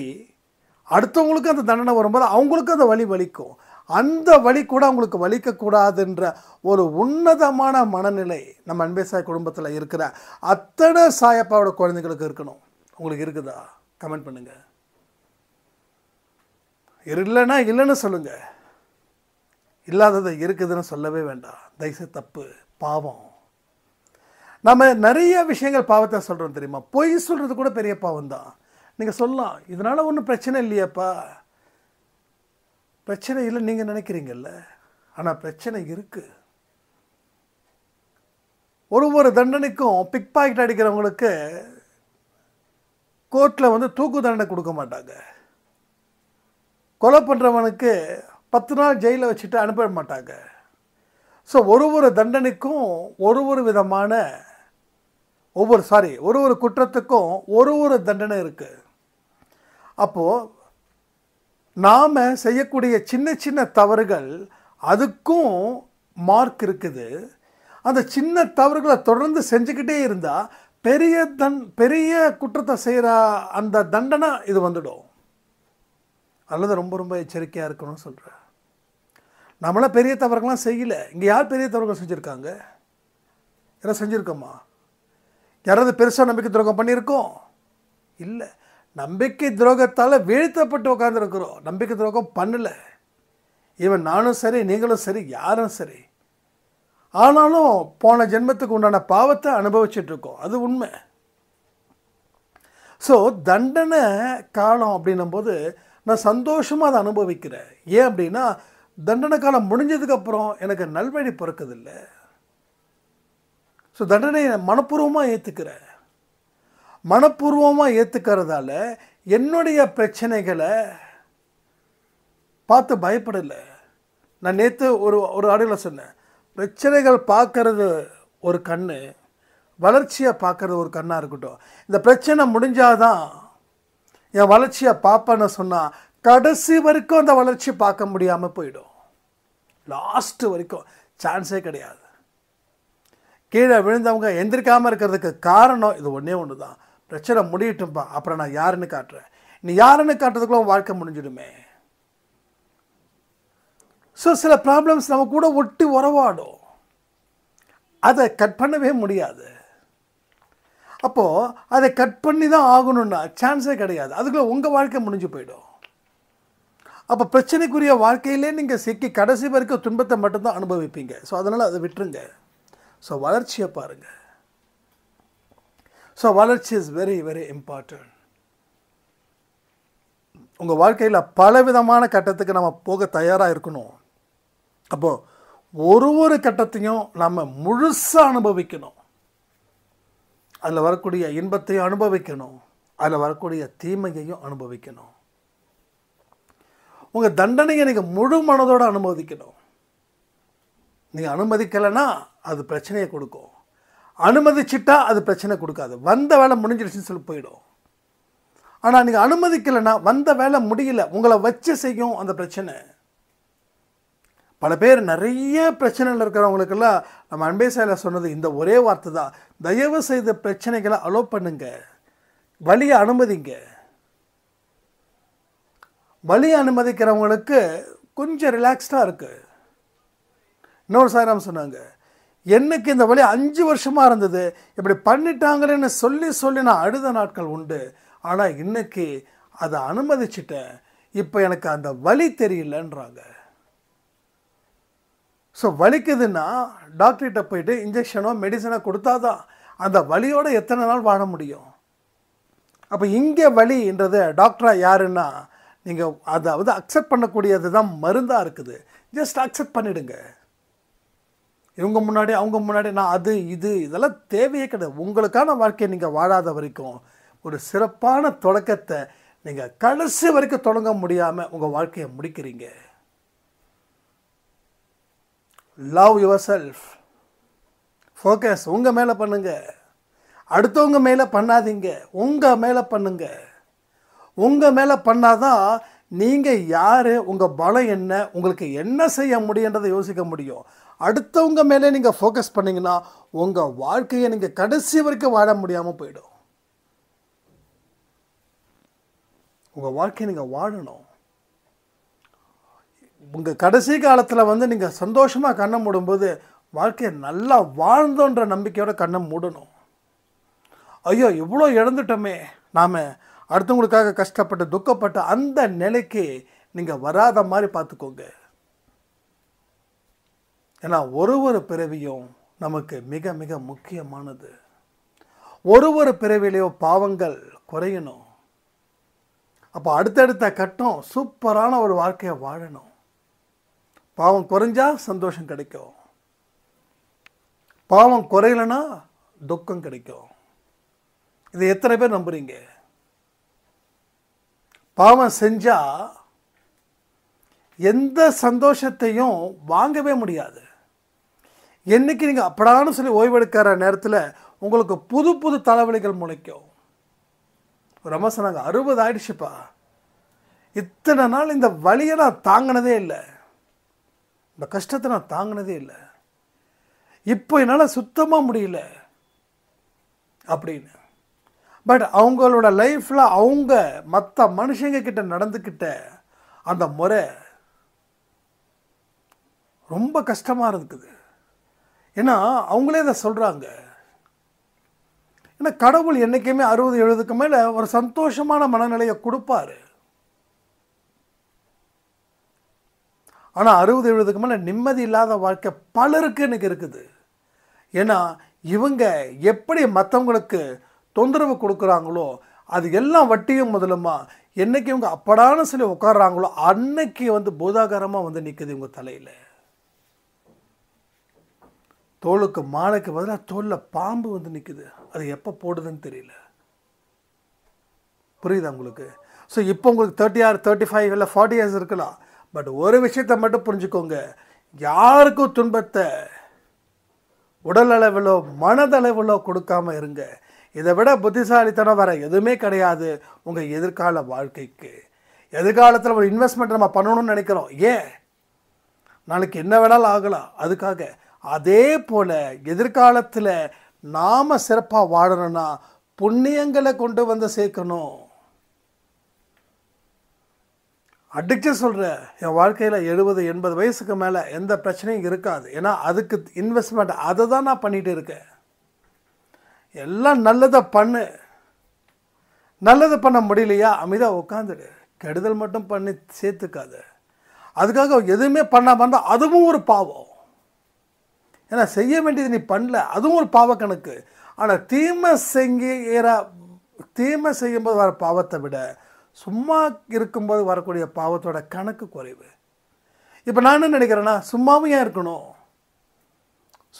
அடுத்தவங்களுக்கு அந்த தண்டனை வரும்போது அவங்களுக்கும் அந்த வலி வலிக்கும். அந்த வலி கூட அவங்களுக்கு வலிக்கக்கூடாதுன்ற ஒரு உன்னதமான மனநிலை நம்ம அன்பேசாய் குடும்பத்தில் இருக்கிற அத்தனை சாயப்பாவோட குழந்தைங்களுக்கு இருக்கணும். உங்களுக்கு இருக்குதா? கமெண்ட் பண்ணுங்கள். இல்லைன்னா இல்லைன்னு சொல்லுங்கள். இல்லாதது இருக்குதுன்னு சொல்லவே வேண்டாம். தயவுசெய்து தப்பு, பாவம். நம்ம நிறைய விஷயங்கள் பாவத்தை சொல்கிறோம் தெரியுமா? பொய் சொல்கிறது கூட பெரிய பாவம் தான். நீங்கள் சொல்லலாம், இதனால் ஒன்றும் பிரச்சனை இல்லையாப்பா. பிரச்சனை இல்லை நீங்கள் நினைக்கிறீங்கல்ல, ஆனால் பிரச்சனை இருக்குது. ஒரு தண்டனைக்கும் பிக் பாக்கெட் அடிக்கிறவங்களுக்கு கோர்ட்டில் வந்து தூக்கு தண்டனை கொடுக்க மாட்டாங்க. கொலை பண்ணுறவனுக்கு 10 நாள் ஜெயிலில் வச்சுட்டு அனுப்ப மாட்டாங்க. ஸோ ஒரு தண்டனைக்கும் ஒரு விதமான ஒரு குற்றத்துக்கும் ஒரு தண்டனை இருக்குது. அப்போது நாம் செய்யக்கூடிய சின்ன சின்ன தவறுகள் அதுக்கும் மார்க் இருக்குது. அந்த சின்ன தவறுகளை தொடர்ந்து செஞ்சுக்கிட்டே இருந்தால் பெரிய குற்றத்தை செய்கிற அந்த தண்டனை இது வந்துடும். அல்லது ரொம்ப எச்சரிக்கையாக இருக்கணும்னு சொல்கிறேன். நம்மளாம் பெரிய தவறுகள்லாம் செய்யலை. இங்கே யார் பெரிய தவறுகள் செஞ்சுருக்காங்க? யாராவது செஞ்சுருக்கோமா? யாராவது பெருசாக நம்பிக்கை துரோகம் பண்ணியிருக்கோம்? இல்லை. நம்பிக்கை துரோகத்தால் வீழ்த்தப்பட்டு உட்காந்துருக்குறோம். நம்பிக்கை துரோகம் பண்ணலை. ஈவன் நானும் சரி, நீங்களும் சரி, யாரும் சரி. ஆனாலும் போன ஜென்மத்துக்கு உண்டான பாவத்தை அனுபவிச்சுட்ருக்கோம். அது உண்மை. ஸோ தண்டனை காலம் அப்படின்னும்போது நான் சந்தோஷமாக அதை அனுபவிக்கிறேன். ஏன் அப்படின்னா தண்டனை காலம் முடிஞ்சதுக்கப்புறம் எனக்கு நல்வழி பிறக்குதில்லை. ஸோ தண்டனையை மனப்பூர்வமாக ஏற்றுக்கிறேன். மனப்பூர்வமாக ஏற்றுக்கிறதால என்னுடைய பிரச்சனைகளை பார்த்து பயப்படலை. நான் நேற்று ஒரு ஆடியோவில் சொன்னேன், பிரச்சனைகள் பார்க்கறது ஒரு கண்ணு, வளர்ச்சியை பார்க்கறது ஒரு கண்ணாக இருக்கட்டும். இந்த பிரச்சனை முடிஞ்சாதான் என் வளர்ச்சியை பார்ப்பேன்னு சொன்னால் கடைசி வரைக்கும் அந்த வளர்ச்சி பார்க்க முடியாமல் போயிடும். லாஸ்ட்டு வரைக்கும் சான்ஸே கிடையாது. கீழே விழுந்தவங்க எந்திரிக்காமல் இருக்கிறதுக்கு காரணம் இது ஒன்றே ஒன்று தான். பிரச்சனை முடியட்டும்பா, அப்புறம் நான் யாருன்னு காட்டுறேன். நீ யாருன்னு காட்டுறதுக்குள்ள வாழ்க்கை முடிஞ்சிடுமே. ஸோ சில ப்ராப்ளம்ஸ் நம்ம கூட ஒட்டி உறவாடும், அதை கட் பண்ணவே முடியாது. அப்போது அதை கட் பண்ணி தான் ஆகணும்னா சான்ஸே கிடையாது. அதுக்குள்ளே உங்கள் வாழ்க்கை முடிஞ்சு போயிடும். அப்போ பிரச்சனைக்குரிய வாழ்க்கையிலே நீங்கள் சிக்கி கடைசி வரைக்கும் துன்பத்தை மட்டும்தான் அனுபவிப்பீங்க. ஸோ அதனால் அதை விட்டுருங்க. ஸோ வளர்ச்சியை பாருங்கள். ஸோ வளர்ச்சி இஸ் வெரி வெரி இம்பார்ட்டன்ட். உங்கள் வாழ்க்கையில் பலவிதமான கட்டத்துக்கு நம்ம போக தயாராக இருக்கணும். அப்போது ஒரு கட்டத்தையும் நம்ம முழுசாக அனுபவிக்கணும். அதில் வரக்கூடிய இன்பத்தையும் அனுபவிக்கணும், அதில் வரக்கூடிய தீமையையும் அனுபவிக்கணும். உங்கள் தண்டனையை நீங்கள் முழு மனதோடு அனுமதிக்கணும். நீங்கள் அனுமதிக்கலைன்னா அது பிரச்சனையை கொடுக்கும், அனுமதிச்சிட்டா அது பிரச்சனை கொடுக்காது. வந்த வேலை முடிஞ்சிருச்சுன்னு சொல்லி போயிடும். ஆனால் நீங்கள் அனுமதிக்கலைன்னா வந்த வேலை முடியல, உங்களை வச்சு செய்யும் அந்த பிரச்சனை. பல பேர் நிறைய பிரச்சனைகள் இருக்கிறவங்களுக்கெல்லாம் நம்ம அன்பே சாயில் சொன்னது இந்த ஒரே வார்த்தை தான், தயவு செய்த பிரச்சனைகளை அலோவ் பண்ணுங்க, வலியை அனுமதிங்க. வலியை அனுமதிக்கிறவங்களுக்கு கொஞ்சம் ரிலாக்ஸ்டாக இருக்குது. இன்னொரு சாயிராம் சொன்னாங்க, எனக்கு இந்த வலி 5 வருஷமாக இருந்தது, இப்படி பண்ணிட்டாங்களேன்னு சொல்லி நான் அழுத நாட்கள் உண்டு. ஆனால் இன்னைக்கு அதை அனுமதிச்சிட்டேன், இப்போ எனக்கு அந்த வலி தெரியலன்றாங்க. ஸோ வலிக்குதுன்னா டாக்டர்கிட்ட போயிட்டு இன்ஜெக்ஷனோ மெடிசனோ கொடுத்தாதான் அந்த வலியோடு எத்தனை நாள் வாழ முடியும். அப்போ இங்கே வலின்றது டாக்டராக யாருன்னா நீங்கள் அதை வந்து அக்செப்ட் பண்ணக்கூடியது தான் மருந்தாக இருக்குது. ஜஸ்ட் அக்செப்ட் பண்ணிவிடுங்க. இவங்க முன்னாடி அவங்க முன்னாடி நான் அது இதெல்லாம் தேவையே கிடையாது. உங்களுக்கான வாழ்க்கையை நீங்கள் வாழாத வரைக்கும் ஒரு சிறப்பான தொடக்கத்தை நீங்கள் கடைசி வரைக்கும் தொடங்க முடியாமல் உங்கள் வாழ்க்கையை முடிக்கிறீங்க. Love yourself. ஃபோக்கஸ் உங்கள் மேலே பண்ணுங்க, அடுத்தவங்க மேலே பண்ணாதீங்க, உங்கள் மேலே பண்ணுங்க. உங்கள் மேலே பண்ணாதான் நீங்கள் யார், உங்கள் பலம் என்ன, உங்களுக்கு என்ன செய்ய முடியுன்றதை யோசிக்க முடியும். அடுத்தவங்க மேலே நீங்கள் ஃபோக்கஸ் பண்ணிங்கன்னா உங்கள் வாழ்க்கையை நீங்கள் கடைசி வரைக்கும் வாழ முடியாமல் போயிடும். உங்கள் வாழ்க்கையை நீங்கள் வாழணும். உங்கள் கடைசி காலத்தில் வந்து நீங்கள் சந்தோஷமாக கண்ணை மூடும்போது வாழ்க்கையை நல்லா வாழ்ந்தோன்ற நம்பிக்கையோட கண்ணை மூடணும். ஐயோ இவ்வளோ இழந்துட்டோமே, நாம் அடுத்தவங்களுக்காக கஷ்டப்பட்டு துக்கப்பட்டு அந்த நிலைக்கு நீங்கள் வராத மாதிரி பார்த்துக்கோங்க. ஏன்னா ஒரு பிறவியும் நமக்கு மிக மிக முக்கியமானது. ஒரு பிறவிலையும் பாவங்கள் குறையணும். அப்போ அடுத்தடுத்த கட்டம் சூப்பரான ஒரு வாழ்க்கையை வாழணும். பாவம் குறைஞ்சா சந்தோஷம் கிடைக்கும், பாவம் குறையலைன்னா துக்கம் கிடைக்கும். இது எத்தனை பேர் நம்புறீங்க? பாவம் செஞ்சா எந்த சந்தோஷத்தையும் வாங்கவே முடியாது. என்னைக்கு நீங்கள் அப்படான்னு சொல்லி ஓய்வெடுக்கிற நேரத்தில் உங்களுக்கு புது தலைவலிகள் முளைக்கும். ஒரு அம்மா சொன்னாங்க, 60 ஆயிடுச்சுப்பா, இத்தனை நாள் இந்த வலியை நான் தாங்கினதே இல்லை, இந்த கஷ்டத்தை நான் தாங்கினதே இல்லை, இப்போ என்னால் சுத்தமாக முடியல அப்படின்னு. பட் அவங்களோட லைஃப்பில் அவங்க மற்ற மனுஷங்க கிட்ட நடந்துக்கிட்ட அந்த முறை ரொம்ப கஷ்டமாக இருக்குது. ஏன்னா அவங்களே அதை சொல்கிறாங்க. ஏன்னா கடவுள் என்றைக்குமே 60-70க்கு மேலே ஒரு சந்தோஷமான மனநிலையை கொடுப்பாரு. ஆனால் 60-70க்கு மேலே நிம்மதி இல்லாத வாழ்க்கை பலருக்கு இன்னைக்கு இருக்குது. ஏன்னா இவங்க எப்படி மற்றவங்களுக்கு தொந்தரவு கொடுக்குறாங்களோ அது எல்லாம் வட்டியும் முதலுமா என்னைக்கு இவங்க அப்படான சொல்லி உட்கார்றாங்களோ அன்னைக்கு வந்து பூதாகாரமாக வந்து நிற்குது இவங்க தலையில். தோலுக்கு மாலைக்கு பதிலாக தோலில் பாம்பு வந்து நிற்குது. அது எப்போ போடுதுன்னு தெரியல. புரியுதா உங்களுக்கு? ஸோ இப்போ உங்களுக்கு 30 or 35 இல்லை 40 years இருக்கலாம். பட் ஒரு விஷயத்தை மட்டும் புரிஞ்சுக்கோங்க, யாருக்கும் துன்பத்தை உடல் அளவிலோ மனதளவிலோ கொடுக்காம இருங்க. இதை விட புத்திசாலித்தனம் வர எதுவுமே கிடையாது உங்கள் எதிர்கால வாழ்க்கைக்கு. எதிர்காலத்தில் ஒரு இன்வெஸ்ட்மெண்ட் நம்ம பண்ணணும்னு நினைக்கிறோம். ஏன்? நாளைக்கு என்ன வேணாலும் ஆகலாம். அதுக்காக அதே போல் எதிர்காலத்தில் நாம் சிறப்பாக வாழணும்னா புண்ணியங்களை கொண்டு வந்து சேர்க்கணும். அடிச்சு சொல்கிறேன், என் வாழ்க்கையில் 70-80 வயசுக்கு மேலே எந்த பிரச்சனையும் இருக்காது. ஏன்னா அதுக்கு இன்வெஸ்ட்மெண்ட் அதை தான் நான் பண்ணிகிட்டு இருக்கேன். எல்லாம் நல்லதை பண்ணு. நல்லதை பண்ண முடியலையா அமைதியாக உட்காந்துடு. கெடுதல் மட்டும் பண்ணி சேர்த்துக்காத. அதுக்காக எதுவுமே பண்ணாமல் இருந்தால் அதுவும் ஒரு பாவம். ஏன்னா செய்ய வேண்டியது நீ பண்ணல, அதுவும் ஒரு பாவ கணக்கு. ஆனால் தீமை செய்யும்போது வர பாவத்தை விட சும்மா இருக்கும்போது வரக்கூடிய பாவத்தோட கணக்கு குறைவு. இப்போ நான் என்ன நினைக்கிறேன்னா, சும்மாவும் ஏன் இருக்கணும்?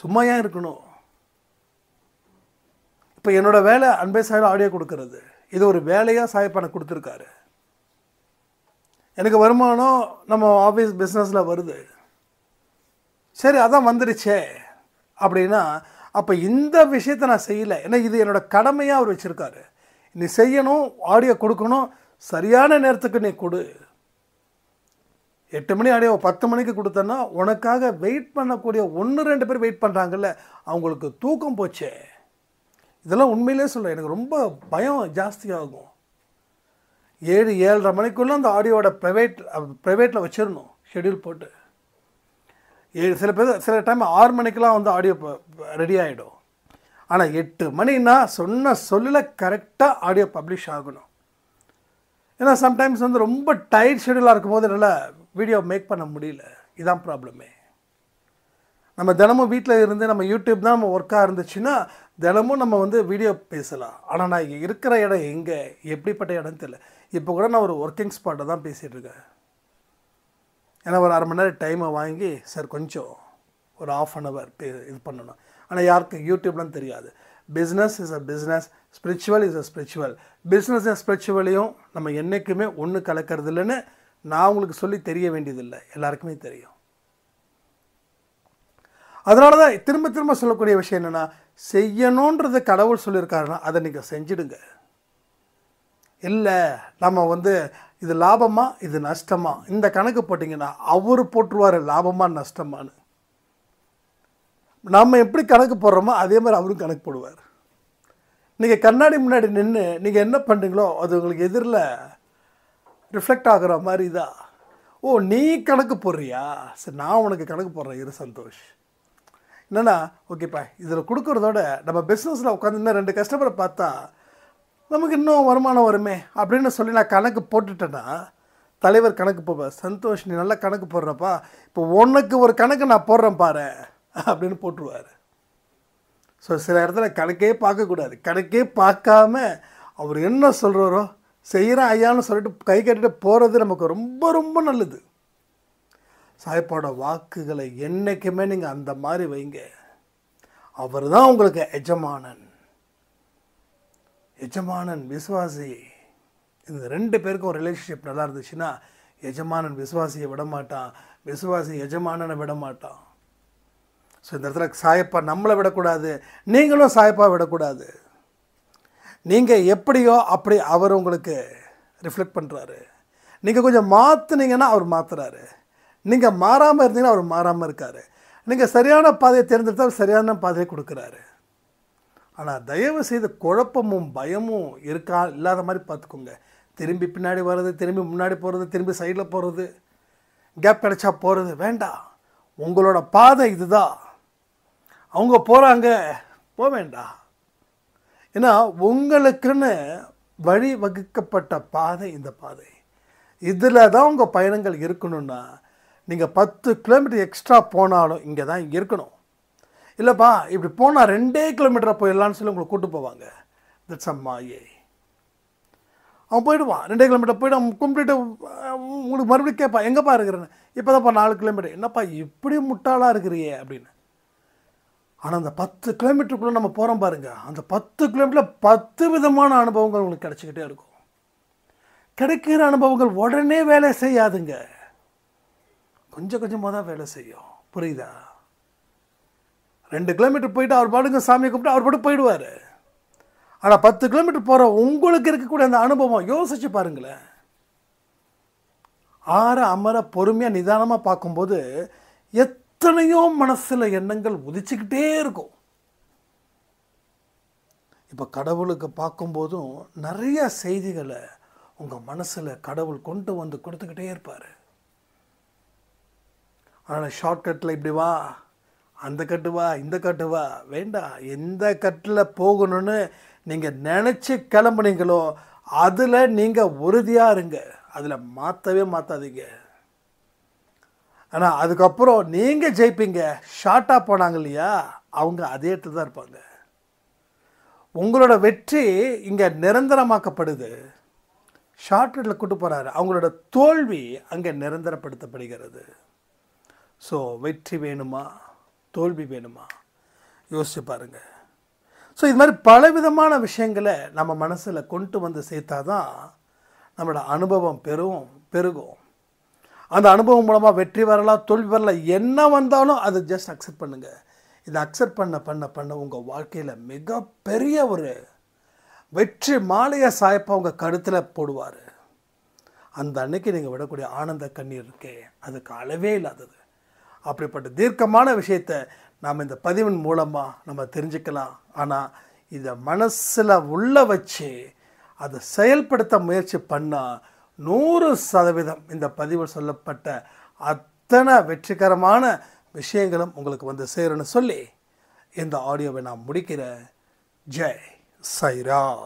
சும்மா ஏன் இருக்கணும்? இப்போ என்னோடய வேலை அன்பே சாயில் ஆடியோ கொடுக்கறது. இது ஒரு வேலையாக சாயப்பானை கொடுத்துருக்காரு. எனக்கு வருமானம் நம்ம ஆஃபீஸ் பிஸ்னஸில் வருது. சரி, அதான் வந்துடுச்சே அப்படின்னா, அப்போ இந்த விஷயத்தை நான் செய்யலை. ஏன்னா இது என்னோடய கடமையாக அவர் வச்சுருக்காரு. நீ செய்யணும், ஆடியோ கொடுக்கணும், சரியான நேரத்துக்கு நீ கொடு. 8 மணி ஆடியோ 10 மணிக்கு கொடுத்தேன்னா உனக்காக வெயிட் பண்ணக்கூடிய 1-2 பேர் வெயிட் பண்ணுறாங்கல்ல, அவங்களுக்கு தூக்கம் போச்சே. இதெல்லாம் உண்மையிலே சொல்ல எனக்கு ரொம்ப பயம் ஜாஸ்தியாகும். 7-7:30 மணிக்குள்ளே அந்த ஆடியோட ப்ரைவேட்டில் வச்சிடணும் ஷெட்யூல் போட்டு. சில டைம் 6 மணிக்கெலாம் வந்து ஆடியோ ரெடி ஆகிடும். ஆனால் 8 மணின்னா சொன்ன சொல்லில் கரெக்டாக ஆடியோ பப்ளிஷ் ஆகணும். ஏன்னா சம்டைம்ஸ் வந்து ரொம்ப டைட் ஷெட்யூலாக இருக்கும்போது என்னால் வீடியோ மேக் பண்ண முடியல. இதுதான் ப்ராப்ளமே. நம்ம தினமும் வீட்டில் இருந்து நம்ம யூடியூப் தான் நம்ம ஒர்க்காக இருந்துச்சுன்னா தினமும் நம்ம வந்து வீடியோ பேசலாம். ஆனால் நான் இருக்கிற இடம் எங்கே, எப்படிப்பட்ட இடம்னு தெரியல. இப்போ கூட நான் ஒரு ஒர்க்கிங் ஸ்பாட்டை தான் பேசிகிட்டு இருக்கேன். ஏன்னா ஒரு 1/2 மணி நேரம் டைமை வாங்கி சார் கொஞ்சம் ஒரு 1/2 hour இது பண்ணணும். ஆனால் யாருக்கு யூடியூப்லாம் தெரியாது. Business is a business, spiritual is a spiritual. Business ஸ்பிரிச்சுவலையும் நம்ம என்றைக்குமே ஒன்று கலக்கிறது இல்லைன்னு நான் உங்களுக்கு சொல்லி தெரிய வேண்டியதில்லை, எல்லாருக்குமே தெரியும். அதனால தான் திரும்ப திரும்ப சொல்லக்கூடிய விஷயம் என்னென்னா, செய்யணுன்றது கடவுள் சொல்லியிருக்காருன்னா அதை நீங்கள் செஞ்சிடுங்க. இல்லை நம்ம வந்து இது லாபமா இது நஷ்டமா இந்த கணக்கு போட்டிங்கன்னா அவர் போட்டுருவார் லாபமா நஷ்டமானு. நம்ம எப்படி கணக்கு போடுறோமோ அதே மாதிரி அவரும் கணக்கு போடுவார். நீங்கள் கண்ணாடி முன்னாடி நின்று நீங்கள் என்ன பண்ணுறீங்களோ அது உங்களுக்கு எதிரில் ரிஃப்ளெக்ட் ஆகுற மாதிரி தான். ஓ நீ கணக்கு போடுறியா, சரி நான் உனக்கு கணக்கு போடுறேன், இரு சந்தோஷ். என்னென்னா ஓகேப்பா இதில் கொடுக்குறதோட நம்ம பிஸ்னஸில் உட்காந்து இன்னும் 2 கஸ்டமரை பார்த்தா நமக்கு இன்னும் வருமானம் வருமே அப்படின்னு சொல்லி நான் கணக்கு போட்டுட்டேன்னா தலைவர் கணக்கு போவார். சந்தோஷ் நீ நல்லா கணக்கு போடுறப்பா, இப்போ உனக்கு ஒரு கணக்கு நான் போடுறேன் பாரு அப்படின்னு போட்டுருவார். ஸோ சில இடத்துல கணக்கே பார்க்கக்கூடாது. கணக்கே பார்க்காம அவர் என்ன சொல்கிறாரோ செய்கிறேன் ஐயான்னு சொல்லிட்டு கை கட்டிட்டு போகிறது நமக்கு ரொம்ப ரொம்ப நல்லது. சாய்ப்பாவோட வாக்குகளை என்றைக்குமே நீங்கள் அந்த மாதிரி வைங்க. அவர் தான் உங்களுக்கு எஜமானன். எஜமானன் விசுவாசி, இந்த 2 பேருக்கும் ரிலேஷன்ஷிப் நல்லா இருந்துச்சுன்னா எஜமானன் விசுவாசியை விட மாட்டான், விசுவாசி எஜமானனை விட மாட்டான். ஸோ இந்த இடத்துல சாயப்பா நம்மளை விடக்கூடாது, நீங்களும் சாயப்பா விடக்கூடாது. நீங்கள் எப்படியோ அப்படி அவர் உங்களுக்கு ரிஃப்ளெக்ட் பண்ணுறாரு. நீங்கள் கொஞ்சம் மாற்றுனீங்கன்னா அவர் மாற்றுறாரு. நீங்கள் மாறாமல் இருந்தீங்கன்னா அவர் மாறாமல் இருக்கார். நீங்கள் சரியான பாதையை தேர்ந்தெடுத்தால் சரியான பாதையை கொடுக்குறாரு. ஆனால் தயவு செய்து குழப்பமும் பயமும் இல்லாத மாதிரி பார்த்துக்கோங்க. திரும்பி பின்னாடி வர்றது, திரும்பி முன்னாடி போகிறது, திரும்பி சைடில் போகிறது, கேப் கிடைச்சா போகிறது வேண்டாம். உங்களோட பாதை இதுதான். அவங்க போகிறாங்க, போக வேண்டாம். ஏன்னா உங்களுக்குன்னு வழி வகுக்கப்பட்ட பாதை இந்த பாதை. இதில் தான் உங்கள் பயணங்கள் இருக்கணும்னா நீங்கள் 10 கிலோமீட்டர் எக்ஸ்ட்ரா போனாலும் இங்கே தான் இருக்கணும். இல்லைப்பா இப்படி போனால் 2 கிலோமீட்டராக போயிடலான்னு சொல்லி உங்களை கூப்பிட்டு போவாங்க. தட்ஸ் அ மாயை. அவன் போயிடுவான். 2 கிலோமீட்டர் போய்ட்டு அவன் கம்ப்ளீட்டாக உங்களுக்கு மறுபடியும் கேட்பான், எங்கேப்பா இருக்கிறேன்னு. இப்போ தான்ப்பா 4 கிலோமீட்டர். என்னப்பா இப்படி முட்டாளாக இருக்கிறியே அப்படின்னு. ஆனால் அந்த 10 கிலோமீட்டருக்குள்ளே நம்ம போகிறோம் பாருங்கள், அந்த 10 கிலோமீட்டரில் 10 விதமான அனுபவங்கள் உங்களுக்கு கிடச்சிக்கிட்டே இருக்கும். கிடைக்கிற அனுபவங்கள் உடனே வேலை செய்யாதுங்க, கொஞ்சம் கொஞ்சமாக தான் வேலை செய்யும். புரியுதா? 2 கிலோமீட்டர் போயிட்டு அவர் பாட்டுங்க சாமியை கூப்பிட்டு அவர் பாட்டு போயிடுவார். ஆனால் 10 கிலோமீட்டர் போகிற உங்களுக்கு இருக்கக்கூடிய அந்த அனுபவம் யோசிச்சு பாருங்களேன். ஆற அமர பொறுமையாக நிதானமாக பார்க்கும்போது எத்தனையோ மனசில் எண்ணங்கள் உதிச்சுக்கிட்டே இருக்கும். இப்போ கடவுளுக்கு பார்க்கும்போதும் நிறைய செய்திகளை உங்கள் மனசில் கடவுள் கொண்டு வந்து கொடுத்துக்கிட்டே இருப்பார். அதனால் ஷார்ட்கட்டில் இப்படி வா, அந்த கட்டு வா, இந்த கட்டு வா வேண்டாம். எந்த கட்டில் போகணும்னு நீங்கள் நினச்சி கிளம்புனீங்களோ அதில் நீங்கள் உறுதியாக இருங்க, அதில் மாற்றவே மாற்றாதீங்க. ஆனால் அதுக்கப்புறம் நீங்கள் ஜெயிப்பீங்க. ஷார்ட்டாக போனாங்க இல்லையா, அவங்க அதே இடத்துல தான் இருப்பாங்க. உங்களோட வெற்றி இங்கே நிரந்தரமாக்கப்படுது. ஷார்ட்கட்டில் கூட்டு போகிறாரு, அவங்களோட தோல்வி அங்கே நிரந்தரப்படுத்தப்படுகிறது. ஸோ வெற்றி வேணுமா தோல்வி வேணுமா யோசிச்சு பாருங்கள். ஸோ இது மாதிரி பலவிதமான விஷயங்களை நம்ம மனசில் கொண்டு வந்து சேர்த்தா தான் நம்மளோட அனுபவம் பெருகும். அந்த அனுபவம் மூலமாக வெற்றி வரலாம், தோல்வி வரலாம், என்ன வந்தாலும் அதை ஜஸ்ட் அக்செப்ட் பண்ணுங்கள். இதை அக்செப்ட் பண்ண உங்கள் வாழ்க்கையில் மிகப்பெரிய ஒரு வெற்றி மாலையை சாயப்பா உங்கள் கழுத்தில் போடுவார். அந்த அன்னைக்கு நீங்கள் விடக்கூடிய ஆனந்த கண்ணீர் இருக்கே, அதுக்கு அளவே இல்லாதது. அப்படிப்பட்ட தீர்க்கமான விஷயத்தை நாம் இந்த பதிவின் மூலமாக நம்ம தெரிஞ்சுக்கலாம். ஆனால் இதை மனசில் உள்ள வச்சு அதை செயல்படுத்த முயற்சி பண்ணால் 100% இந்த பதிவில் சொல்லப்பட்ட அத்தனை வெற்றிகரமான விஷயங்களும் உங்களுக்கு வந்து சேரும்னு சொல்லி இந்த ஆடியோவை நான் முடிக்கிறேன். ஜெய் சாய்ராம்.